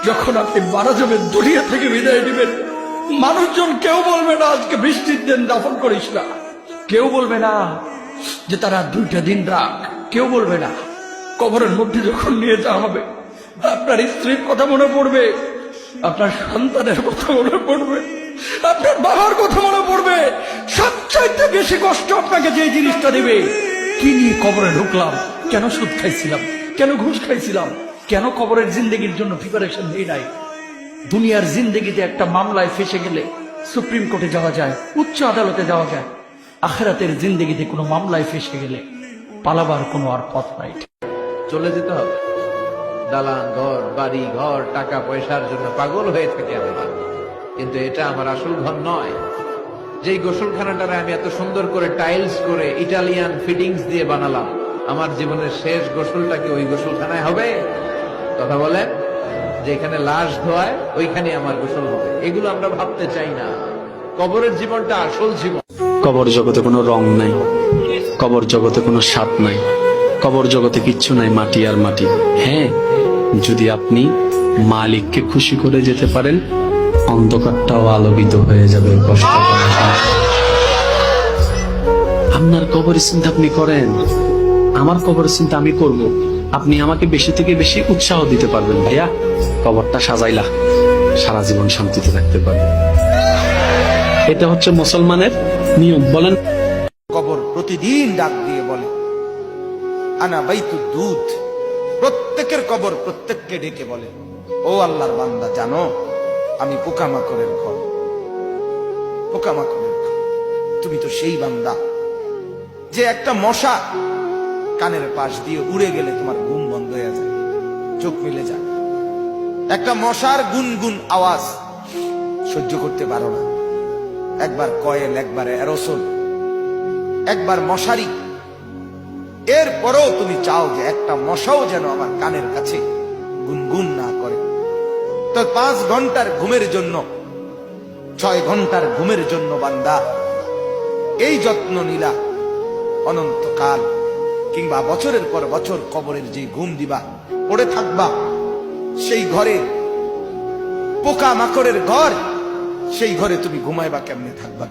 যখন আপনি মারা যাবেন, দুনিয়া থেকে বিদায় দিবেন, মানুষজন কেউ বলবে না আজকে বৃষ্টির দিন দাফন করিস না, কেউ বলবে না যে তারা 2টা দিন রাখ, কেউ বলবে না। কবরের মধ্যে যখন নিয়ে যাওয়া হবে, আপনার স্ত্রীর কথা মনে পড়বে, আপনার সন্তানের কথা মনে পড়বে, আপনার বাবার কথা মনে পড়বে। সবচাইতে বেশি কষ্ট আপনাকে যে জিনিসটা দেবে, কি নিয়ে কবরে ঢুকলাম, কেন সুদ খাইছিলাম, কেন ঘুষ খাইছিলাম, কেন কবরের জিন্দগির জন্য প্রিপারেশন নেই নাই। দুনিয়ার জিন্দগিতে একটা মামলায় ফেসে গেলে সুপ্রিম কোর্টে যাওয়া যায়, উচ্চ আদালতে যাওয়া যায়। আখিরাতের জিন্দগিতে কোনো মামলায় ফেসে গেলে পালাবার কোনো আর পথ নাই। চলে যেতে হবে। দালান ঘর, বাড়ি ঘর, টাকা পয়সার জন্য পাগল হয়ে থাকি আমরা, কিন্তু এটা আমার আসল ঘর নয়। যেই গোসলখানাটারে আমি এত সুন্দর করে টাইলস করে ইটালিয়ান ফিটিংস দিয়ে বানালাম, আমার জীবনের শেষ গোসলটা কি ওই গোসলখানায় হবে? কথা বলেন, যেখানে লাশ ধোয়ায় ওইখানে আমার গোসল হবে। এগুলো আমরা ভাবতে চাই না। কবরের জীবনটা আসল জীবন। কবর জগতে কোনো রং নাই, কবর জগতে কোনো স্বাদ নাই, কবর জগতে কিচ্ছু নাই, মাটি আর মাটি। হ্যাঁ, যদি আপনি মালিককে খুশি করে যেতে পারেন, অন্ধকারটাও আলোকিত হয়ে যাবে। কষ্ট করার জন্য আপনার কবরের চিন্তা আপনি করেন, আমার কবরের চিন্তা আমি করব। আপনি আমাকে বেশি থেকে বেশি উৎসাহ দিতে পারবেন, ভাইয়া কবরটা সাজাইলা, সারা জীবন শান্তিতে থাকতে পারবে। এটা হচ্ছে মুসলমানের নিয়ম। বলেন, কবর প্রতিদিন ডাক দিয়ে বলে আনা বাইতুদ দুধ। প্রত্যেকের কবর প্রত্যেককে ডেকে বলে, ও আল্লাহর বান্দা, জানো আমি পোকামাকড়ের ঘর, পোকামাকড়ের ঘর। তুমি তো সেই বান্দা যে একটা মশা কানের পাশ দিয়ে উড়ে গেলে তোমার ঘুম বন্ধ হয়ে যায়, চোখ মিলে যায়। একটা মশার গুনগুন আওয়াজ সহ্য করতে পারো না। একবার কয়েল, একবার অ্যারোসল, একবার মশারি, এরপরেও তুমি চাও যে একটা মশাও যেন আমার কানের কাছে গুনগুন না করে। তো 5 ঘন্টার ঘুমের জন্য, 6 ঘন্টার ঘুমের জন্য বান্দা এই যত্ন নিলা, অনন্তকাল কিংবা বছরের পর বছর কবরের যে ঘুম দিবা, পড়ে থাকবা সেই ঘরে, পোকা মাকড়ের ঘর, সেই ঘরে তুমি ঘুমাইবা কেমনে, থাকবা?